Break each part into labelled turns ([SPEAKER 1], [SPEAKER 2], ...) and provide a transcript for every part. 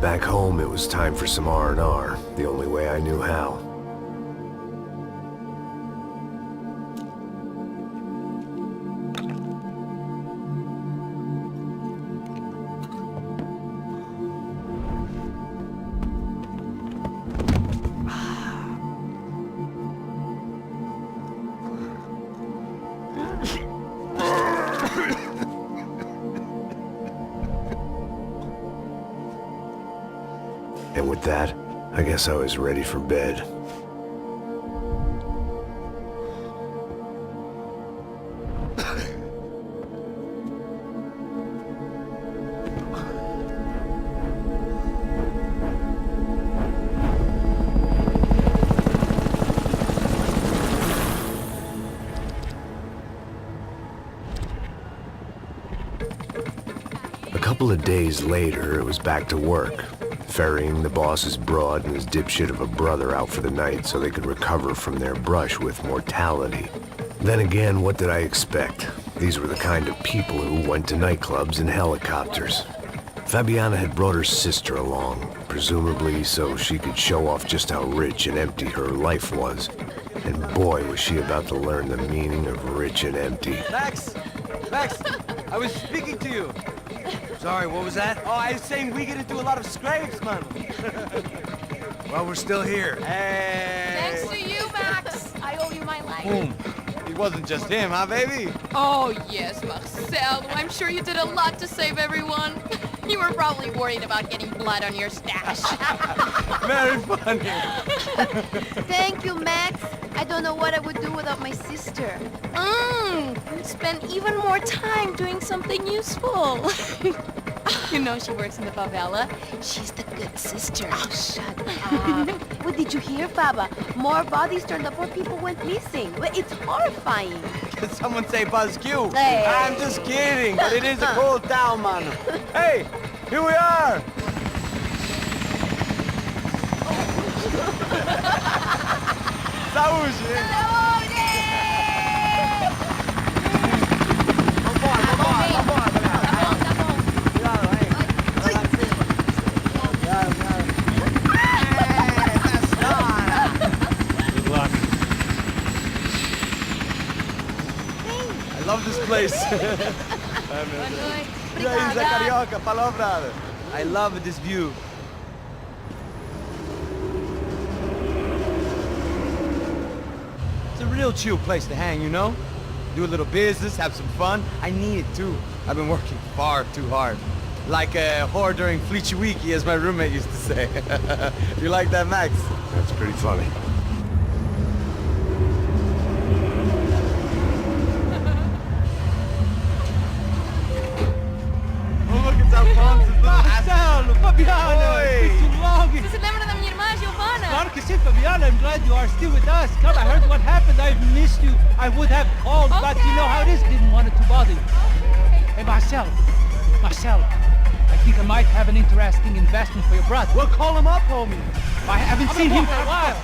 [SPEAKER 1] Back home, it was time for some R&R, the only way I knew how. And with that, I guess I was ready for bed. A couple of days later, it was back to work. Ferrying the boss's broad and his dipshit of a brother out for the night so they could recover from their brush with mortality. Then again, what did I expect? These were the kind of people who went to nightclubs in helicopters. Fabiana had brought her sister along, presumably so she could show off just how rich and empty her life was. And boy, was she about to learn the meaning of rich and empty.
[SPEAKER 2] Max! Max! I was speaking to you! Sorry, what was that? Oh, I was saying we get to do a lot of scrapes, man. Well, we're still here. Hey!
[SPEAKER 3] Thanks to you, Max. I owe you my life.
[SPEAKER 2] Boom. It wasn't just him, huh, baby?
[SPEAKER 3] Oh, yes, Marcel. I'm sure you did a lot to save everyone. You were probably worried about getting blood on your stash.
[SPEAKER 2] Very funny.
[SPEAKER 4] Thank you, Max. I don't know what I would do without my sister.
[SPEAKER 3] Spend even more time doing something useful. You know she works in the favela. She's the good sister.
[SPEAKER 4] Oh, shut up. What did you hear, Baba? More bodies turned up where people went missing. It's horrifying.
[SPEAKER 2] Did someone say Buzz Q?
[SPEAKER 4] Hey.
[SPEAKER 2] I'm just kidding, but it is a cool town, man. Hey, here we are. Saúde! I love this place. Carioca, palavra. I love this view. It's a real chill place to hang, you know? Do a little business, have some fun. I need it too. I've been working far too hard. Like a whore during Fleechy Weeky, as my roommate used to say. You like that, Max?
[SPEAKER 1] That's pretty funny.
[SPEAKER 5] Marcelo, Fabiana, it's been too long.
[SPEAKER 3] Você se lembra da minha irmã, Giovanna?
[SPEAKER 5] Claro que sim, Fabiana. I'm glad you are still with us. Come, I heard what happened. I've missed you. I would have called, but you know how it is. Didn't want it to bother you. Hey, Marcelo, I think I might have an interesting investment for your brother.
[SPEAKER 2] Well, call him up, homie.
[SPEAKER 5] I haven't seen him for a while.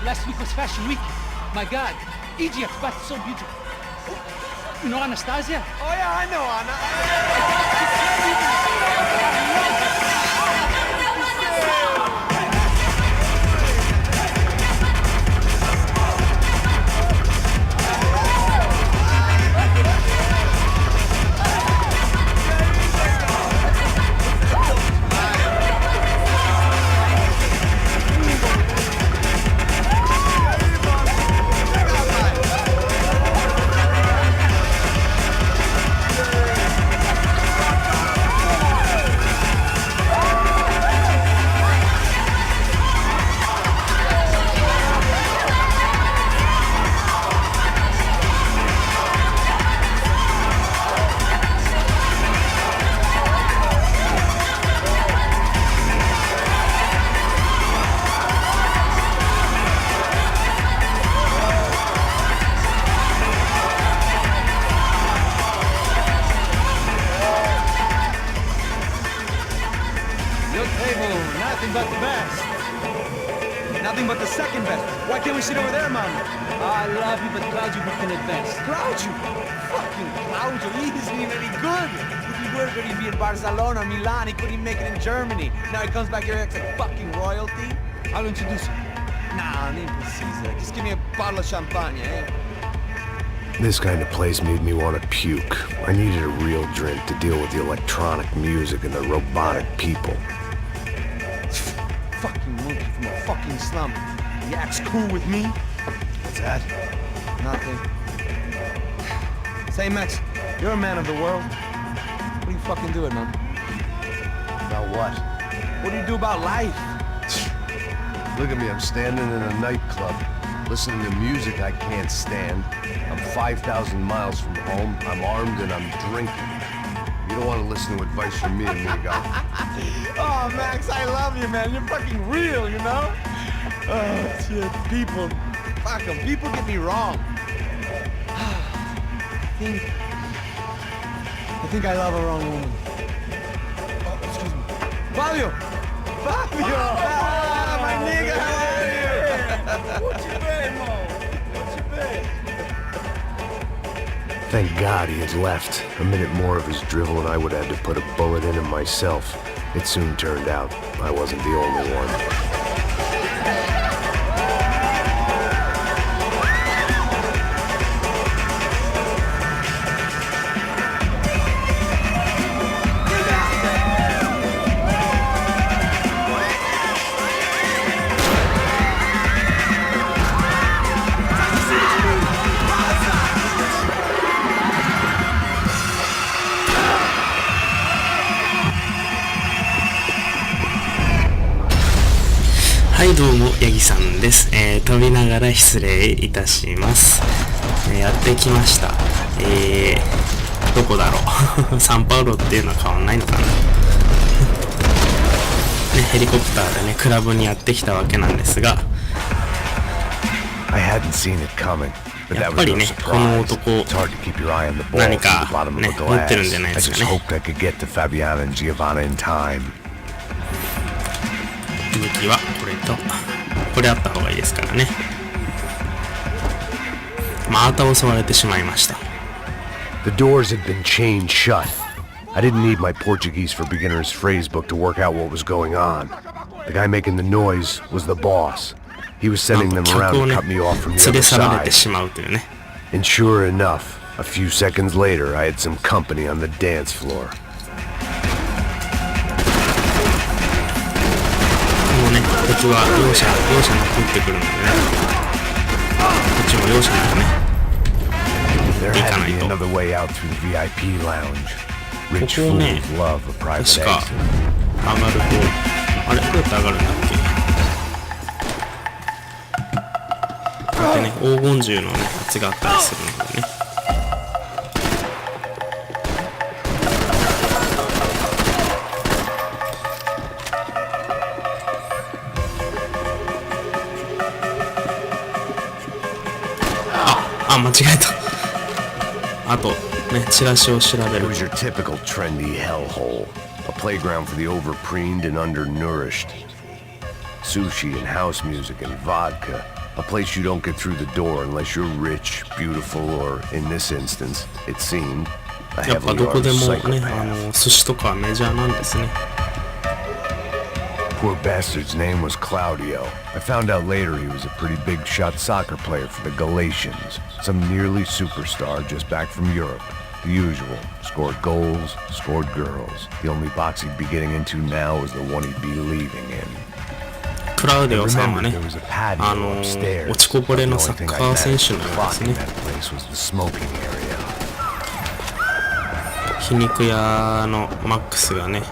[SPEAKER 5] Last week was Fashion Week. My God, Egypt, but so beautiful. You know Anastasia?
[SPEAKER 2] Oh yeah, I know Anna.
[SPEAKER 5] Nothing but the best.
[SPEAKER 2] Nothing but the second best. Why can't we sit over there, man?
[SPEAKER 5] I love you, but Claudio booked in advance.
[SPEAKER 2] Claudio? Fucking Claudio, he isn't even any good. If he were couldn't even be in Barcelona, Milan. He couldn't even make it in Germany. Now he comes back here acts like fucking royalty.
[SPEAKER 5] I'll introduce you.
[SPEAKER 2] Nah, name precisa. Just give me a bottle of champagne, eh?
[SPEAKER 1] This kind of place made me want to puke. I needed a real drink to deal with the electronic music and the robotic people.
[SPEAKER 2] Fucking monkey from a fucking slum. He acts cool with me.
[SPEAKER 1] What's that?
[SPEAKER 2] Nothing. Say, Max, you're a man of the world. What do you fucking do it, man?
[SPEAKER 1] About what?
[SPEAKER 2] What do you do about life?
[SPEAKER 1] Look at me, I'm standing in a nightclub, listening to music I can't stand. I'm 5,000 miles from home, I'm armed and I'm drinking. You don't want to listen to advice from me, amigo.
[SPEAKER 2] Oh, Max, I love you, man. You're fucking real, you know? Oh, shit, people. Fuck 'em. People get me wrong. I think I love a wrong woman. Oh, excuse me. Fabio! Fabio! Ah, my nigga, how are you?
[SPEAKER 5] What you been, Mo? What you been?
[SPEAKER 1] Thank God he had left. A minute more of his drivel and I would have had to put a bullet in him myself. It soon turned out I wasn't the only one.
[SPEAKER 6] はい、どうも、ヤギさんです。飛びながら失礼いたします。やってきました。どこだろうサンパウロっていうのは変わんないのかなね、ヘリコプターでね、クラブにやってきたわけなんですが、やっぱりね、この男、何かね、持ってるんじゃないですかね。武器はこれとこれあった方がいいですからね。また襲われてしまいました。
[SPEAKER 1] The doors had been chained shut. I didn't need my Portuguese for Beginners phrase book to work out what was going on. The guy making the noise was the boss. He was sending them around to cut me off from the other side. And sure enough, a few seconds later, I had some company on the dance floor.
[SPEAKER 6] 敵は容赦なく撃ってくるのでね、こっちも容赦なくね行かないと。ここね、確か上がると、あれどうやって上がるんだっけ。こうやってね、黄金銃のねやつがあったりするのでね。間違えた。あとね、チラシを調べる。
[SPEAKER 1] It was your typical trendy hellhole, a playground for the overpreened and undernourished. Sushi and house music and vodka, a place you don't get through the door unless you're rich, beautiful, or in this instance, it seemed, a
[SPEAKER 6] やっぱ
[SPEAKER 1] heavily
[SPEAKER 6] どこ
[SPEAKER 1] armed
[SPEAKER 6] でもね、
[SPEAKER 1] psychopath.
[SPEAKER 6] 寿司とかはメジャーなんですね。
[SPEAKER 1] Poor bastard's name was Claudio. I found out later he was a pretty big shot soccer player for the Galatians. Some nearly superstar just back from Europe. The usual. Scored goals, scored girls. The only box he'd be getting into now was the one he'd be leaving in.
[SPEAKER 6] クラウディオさんはね、落ちこぼれのサッカー選手のようですね。皮肉屋のマックスがね、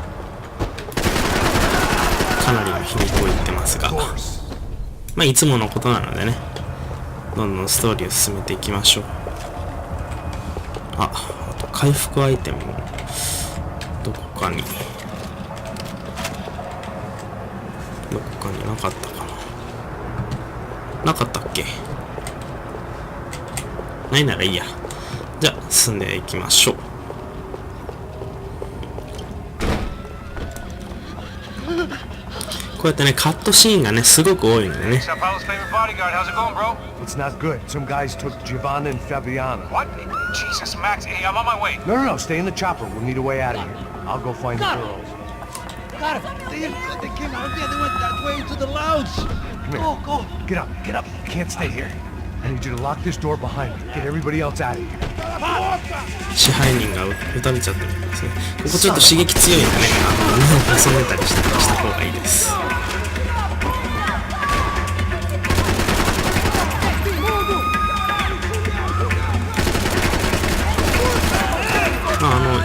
[SPEAKER 6] かなりの皮肉を言ってますが、まあいつものことなのでね、どんどんストーリーを進めていきましょう。あと回復アイテムもどこかになかったかな。なかったっけ。ないならいいや。じゃあ進んでいきましょう。こうやってね、カットシーンがね、すごく多いのでね。
[SPEAKER 1] It's not good. Some guys took Giovanna and Fabiana.
[SPEAKER 7] What? Jesus, Max. Hey, I'm on my way.
[SPEAKER 1] No, stay in the chopper. We'll need a way out of here. I'll go find the girls.
[SPEAKER 5] Got it. They came out here. They went that way into the lounge.
[SPEAKER 1] Come here.
[SPEAKER 5] Go.
[SPEAKER 1] Get up. You can't stay here. I need you to lock this door behind me. Get everybody else out of here.
[SPEAKER 6] 支配人が撃たれちゃってるんですね。ここちょっと刺激強いんでね、目を細めたりした方がいいです。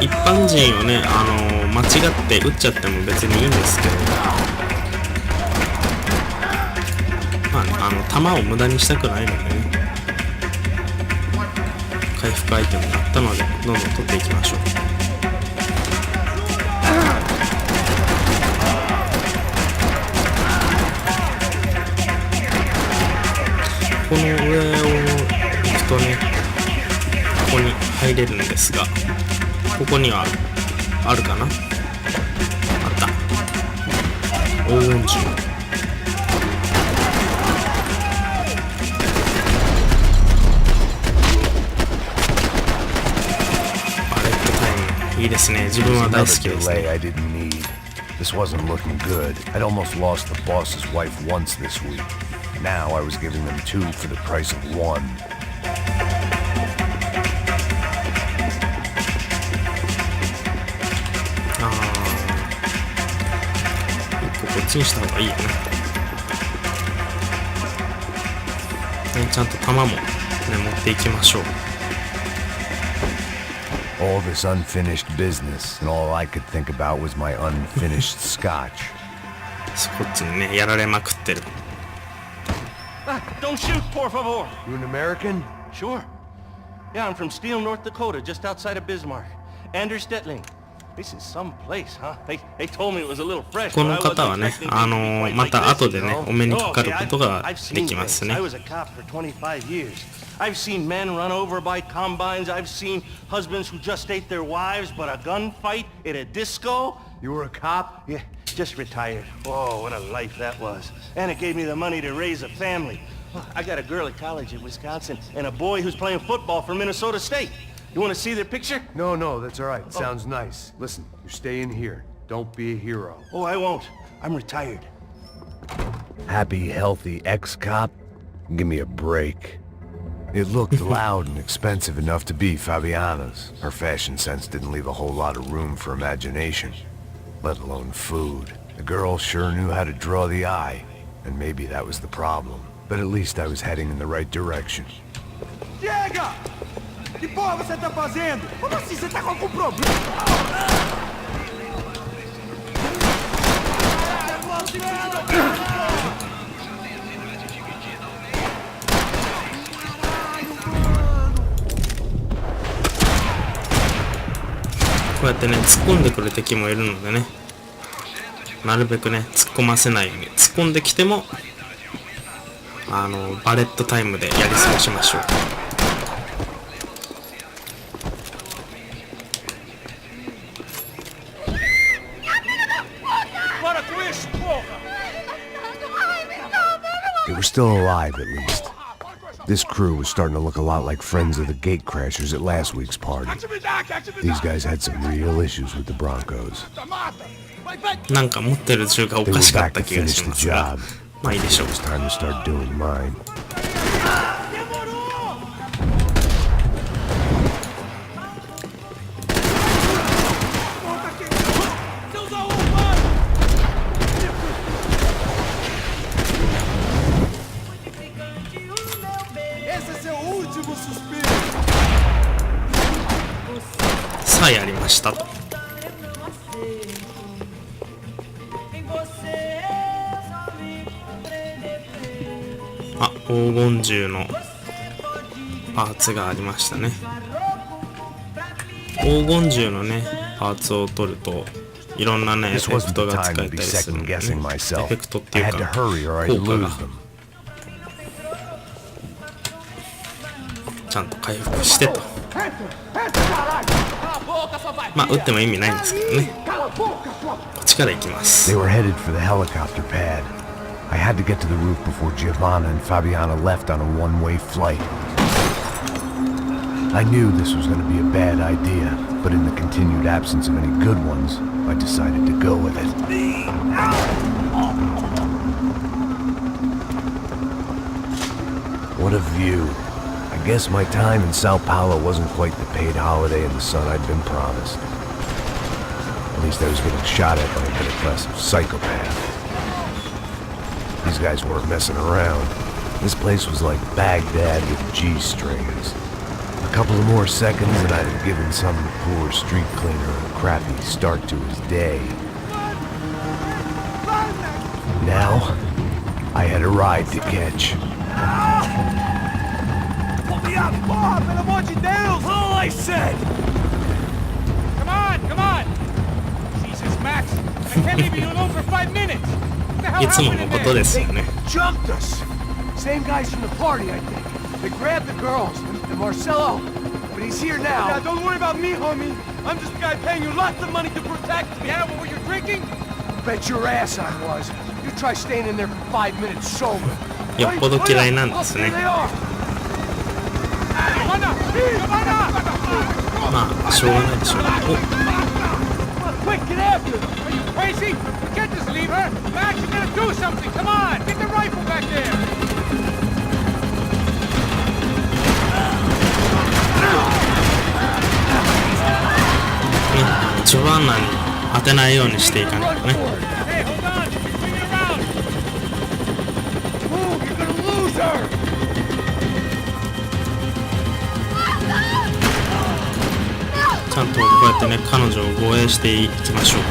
[SPEAKER 6] 一般人をね、間違って撃っちゃっても別にいいんですけど、弾を無駄にしたくないのでね、回復アイテムがあったのでどんどん取っていきましょう。この上を行くとね、ここに入れるんですが、ここにはあるかな。あった。黄金銃。バレットタイムいいですね。自分は大好きですね。
[SPEAKER 1] This wasn't looking good. I'd almost lost the boss's wife once this week. Now I was giving them 2 for the price of 1.
[SPEAKER 6] こっちにした方がいいよね。ちゃんと弾もね持っていきましょう。
[SPEAKER 1] All this unfinished business, and all I could think about was my unfinished scotch.
[SPEAKER 6] こっちにねやられまくってる。
[SPEAKER 8] Don't shoot, por favor.
[SPEAKER 1] You an American?
[SPEAKER 8] Sure. Yeah, I'm from Steele, North Dakota, just outside of Bismarck. Anders Stetling. This is some place, huh? They told me it was a little fresh.
[SPEAKER 6] この方はね、また後でね、お目にかかることができますね。
[SPEAKER 8] I was a cop for 25 years. I've seen men run over by combines. I've seen husbands who just ate their wives, but a gunfight at a disco.
[SPEAKER 1] You were a cop?
[SPEAKER 8] Yeah, just retired. Oh, what a life that was. And it gave me the money to raise a family. I got a girl at college at Wisconsin and a boy who's playing football for Minnesota State. You want to see their picture?
[SPEAKER 1] No, that's all right. Sounds nice. Listen, you stay in here. Don't be a hero.
[SPEAKER 8] Oh, I won't. I'm retired.
[SPEAKER 1] Happy, healthy ex-cop? Give me a break. It looked loud and expensive enough to be Fabiana's. Her fashion sense didn't leave a whole lot of room for imagination, let alone food. The girl sure knew how to draw the eye, and maybe that was the problem. But at least I was heading in the right direction.
[SPEAKER 7] Chega! Que porra você tá fazendo? Como assim? Você tá com algum problema?
[SPEAKER 6] こうやってね突っ込んでくる敵もいるのでね、なるべくね突っ込ませないように、突っ込んできてもバレットタイムでやり過ごしましょう。
[SPEAKER 1] They were still alive, at least. This crew was starting to look a lot like friends of the gatecrashers at last week's party. These guys had some real issues with the Broncos.
[SPEAKER 6] なんか持ってる銃がお
[SPEAKER 1] They
[SPEAKER 6] か
[SPEAKER 1] were
[SPEAKER 6] しかっ
[SPEAKER 1] back
[SPEAKER 6] た
[SPEAKER 1] to
[SPEAKER 6] 気が
[SPEAKER 1] finish
[SPEAKER 6] し
[SPEAKER 1] the
[SPEAKER 6] ますが、
[SPEAKER 1] job.
[SPEAKER 6] まあいいでしょう。
[SPEAKER 1] It was time to start doing mine.
[SPEAKER 7] Esse é seu último suspiro.
[SPEAKER 6] さあやりましたと。あ、黄金銃のパーツがありましたね。黄金銃のねパーツを取るといろんなねエフ
[SPEAKER 1] This
[SPEAKER 6] ェク
[SPEAKER 1] wasn't
[SPEAKER 6] ト
[SPEAKER 1] the
[SPEAKER 6] が使
[SPEAKER 1] time
[SPEAKER 6] え
[SPEAKER 1] to
[SPEAKER 6] た
[SPEAKER 1] be
[SPEAKER 6] りするんでね。エ
[SPEAKER 1] second
[SPEAKER 6] フ
[SPEAKER 1] guessing myself.
[SPEAKER 6] ェクトって
[SPEAKER 1] I
[SPEAKER 6] いう
[SPEAKER 1] had
[SPEAKER 6] か
[SPEAKER 1] to hurry or I'd
[SPEAKER 6] 効果
[SPEAKER 1] lose
[SPEAKER 6] が
[SPEAKER 1] them.
[SPEAKER 6] ちゃんと回復してと。まあ撃っても意味ないんですけどね。こっちから行きます。
[SPEAKER 1] They were headed for the helicopter pad. I had to get to the roof before Giovanna and Fabiana left on a one-way flight. I knew this was going to be a bad idea, but in the continued absence of any good ones, I decided to go with it. What a view. I guess my time in Sao Paulo wasn't quite the paid holiday in the sun I'd been promised. At least I was getting shot at by a aggressive psychopath. These guys weren't messing around. This place was like Baghdad with G-strings. A couple of more seconds and I'd have given some poor street cleaner a crappy start to his day. Now, I had a ride to catch.
[SPEAKER 7] Pull me up! Bob, pelo amor de Deus! All I said!
[SPEAKER 5] Come on, come on! Jesus, Max! I can't leave you alone for 5 minutes! What the hell
[SPEAKER 6] いつも
[SPEAKER 5] happened
[SPEAKER 6] の
[SPEAKER 5] in
[SPEAKER 6] こと
[SPEAKER 5] there?
[SPEAKER 6] ですよね。
[SPEAKER 7] Jumped us! Same guys from the party, I think. They grabbed the girls, and Marcelo, but he's here now.
[SPEAKER 2] Yeah, don't worry about me, homie. I'm just a guy paying you lots of money to protect me.
[SPEAKER 5] Yeah, what were you drinking?
[SPEAKER 7] Bet your ass I was. You try staying in there for 5 minutes sober.
[SPEAKER 6] よっぽど嫌いなんですね。
[SPEAKER 7] There they are.
[SPEAKER 5] Giovanna! Giovanna!
[SPEAKER 6] まあ、しょうがないでしょう。
[SPEAKER 7] Quick, get after them!
[SPEAKER 5] Are you crazy? You can't just leave her! Max, you gotta do something! Come on! Get the rifle back there!
[SPEAKER 6] ね、ジョバンナに当てないようにしていかないとね。
[SPEAKER 5] Hey, hold on! Swing it around!
[SPEAKER 7] Move, you're gonna lose her!
[SPEAKER 6] ちゃんとこうやってね、彼女を護衛していきましょう。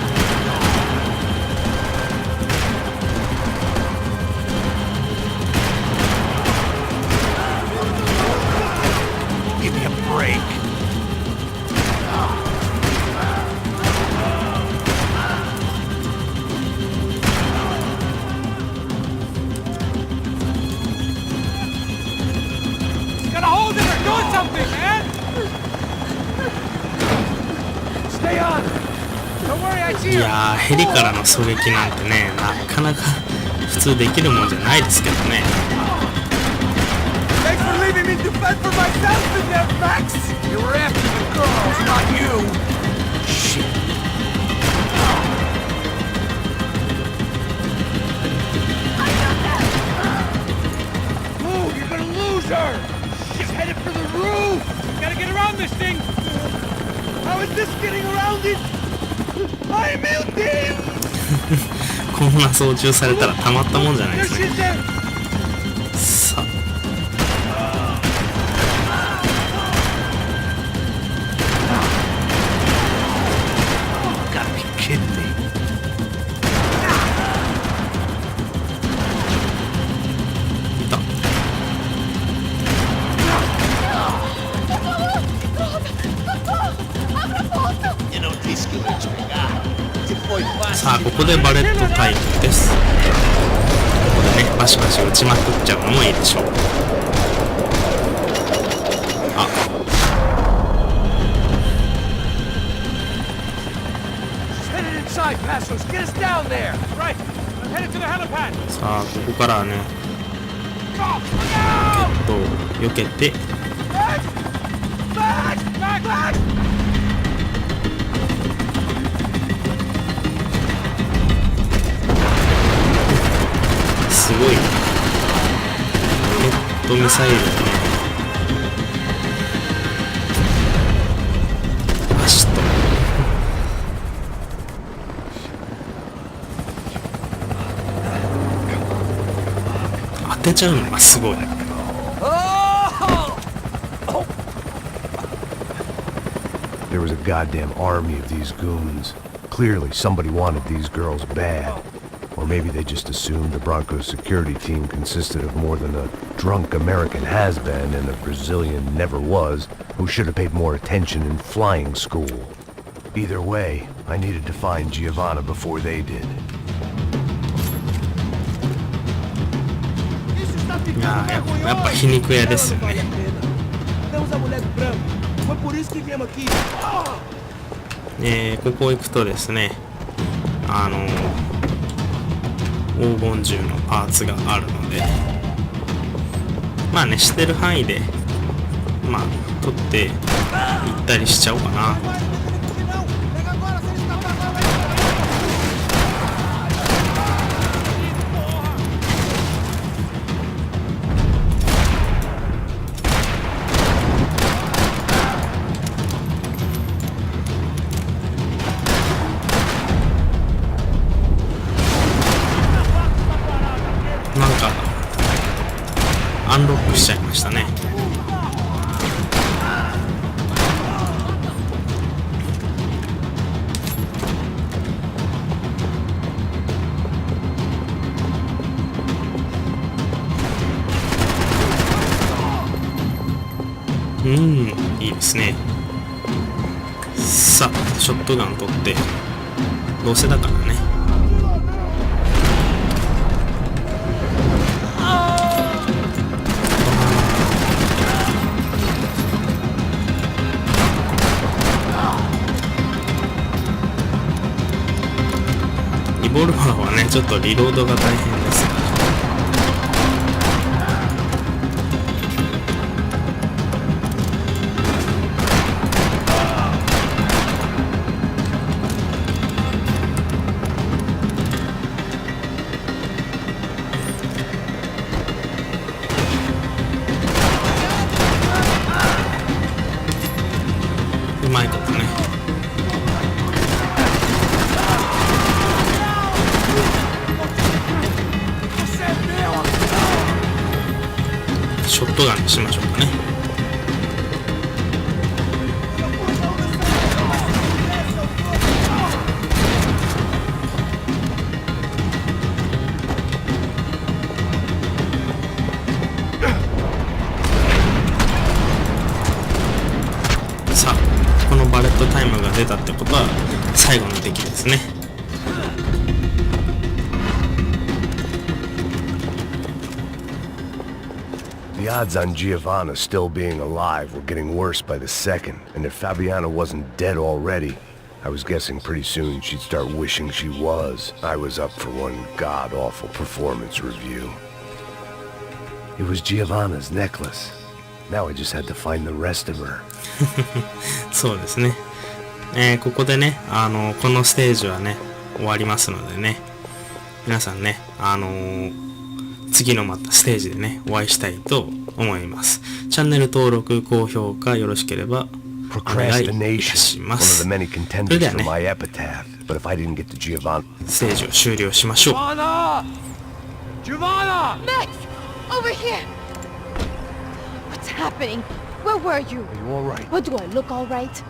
[SPEAKER 7] Give me a break.
[SPEAKER 5] Got a hold of her! Do something, man!
[SPEAKER 7] Stay on.
[SPEAKER 5] Don't worry, I see
[SPEAKER 6] い
[SPEAKER 5] her!
[SPEAKER 6] やー、ヘリからの狙撃なんてね、なかなか普通できるもんじゃないですけどね。
[SPEAKER 2] Thanks for leaving me to fend for myself in there, Max!
[SPEAKER 7] You were after the girls, not you. Shit. Move, you're gonna lose her. She's headed for the roof.
[SPEAKER 5] Gotta get around this thing!
[SPEAKER 2] How is this getting around it? I'm melting!
[SPEAKER 6] こんな操縦されたらたまったもんじゃないで
[SPEAKER 2] There
[SPEAKER 6] す
[SPEAKER 2] she
[SPEAKER 6] ね。
[SPEAKER 2] is there!
[SPEAKER 6] さあ、
[SPEAKER 7] Gotta be kidding me.
[SPEAKER 6] いた。 さあ、ここでバレットタイムです。ここでね、バシバシ打ちまくっちゃうのもいいでしょう。あ、
[SPEAKER 7] Headed inside, Passos. Get us down there.
[SPEAKER 5] Right! I'm headed to the helipad!
[SPEAKER 6] さあ、ここからはね、
[SPEAKER 5] Go!
[SPEAKER 6] 避けて、
[SPEAKER 5] Back! Back!
[SPEAKER 6] すごいヘッドミサイルをね、バシッと当てちゃうのがすごい。
[SPEAKER 1] There was a goddamn army of these goons. Clearly, somebody wanted these girls bad. Or maybe they just assumed the Broncos security team consisted of more than a drunk American has-been and a Brazilian never-was who should have paid more attention in flying school. Either way, I needed to find Giovanna before they did.
[SPEAKER 6] いやー、やっぱ皮肉屋ですよね。 ここ行くとですね、黄金銃のパーツがあるので、まあね、してる範囲でまあ取っていったりしちゃおうかな。なんかアンロックしちゃいましたね。いいですね。さあショットガン取ってどうせだからね。リボルバーはねちょっとリロードが大変ですが、うまいことね。ショットガンにしましょうかね。さあこのバレットタイムが出たってことは最後の出来ですね。
[SPEAKER 1] The odds on Giovanna still being alive were getting worse by the second, and if Fabiana wasn't dead already, I was guessing pretty soon she'd start wishing she was. I was up for one god-awful performance review. It was Giovanna's necklace. Now I just had to find the rest of her.
[SPEAKER 6] そうですね。ここでね、このステージはね、終わりますのでね、皆さんね、次のまたステージでね、お会いしたいと思います。チャンネル登録、高評価よろしければお願いいたします。それではね、ステージを終了しましょう。
[SPEAKER 4] Giovanna! Max! Over here! What's happening? Where were you?
[SPEAKER 7] Are you all right?
[SPEAKER 4] What do I look all right?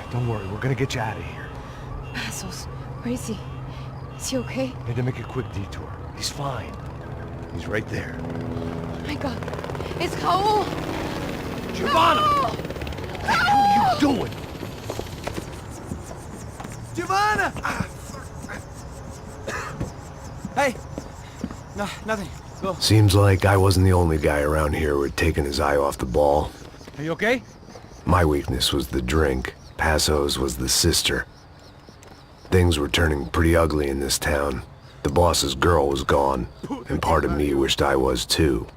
[SPEAKER 7] Don't worry, we're gonna get you out of here.
[SPEAKER 4] Assholes. Where is he? Is he okay?
[SPEAKER 7] Need to make a quick detour. He's fine. He's right there.
[SPEAKER 4] Oh my god. It's Raul!
[SPEAKER 7] Giovanna!
[SPEAKER 4] No!
[SPEAKER 7] What the hell are you doing?
[SPEAKER 2] Giovanna! Hey! No, nothing. Go.
[SPEAKER 1] Seems like I wasn't the only guy around here who had taken his eye off the ball.
[SPEAKER 7] Are you okay?
[SPEAKER 1] My weakness was the drink. Passo's was the sister. Things were turning pretty ugly in this town. The boss's girl was gone, and part of me wished I was too.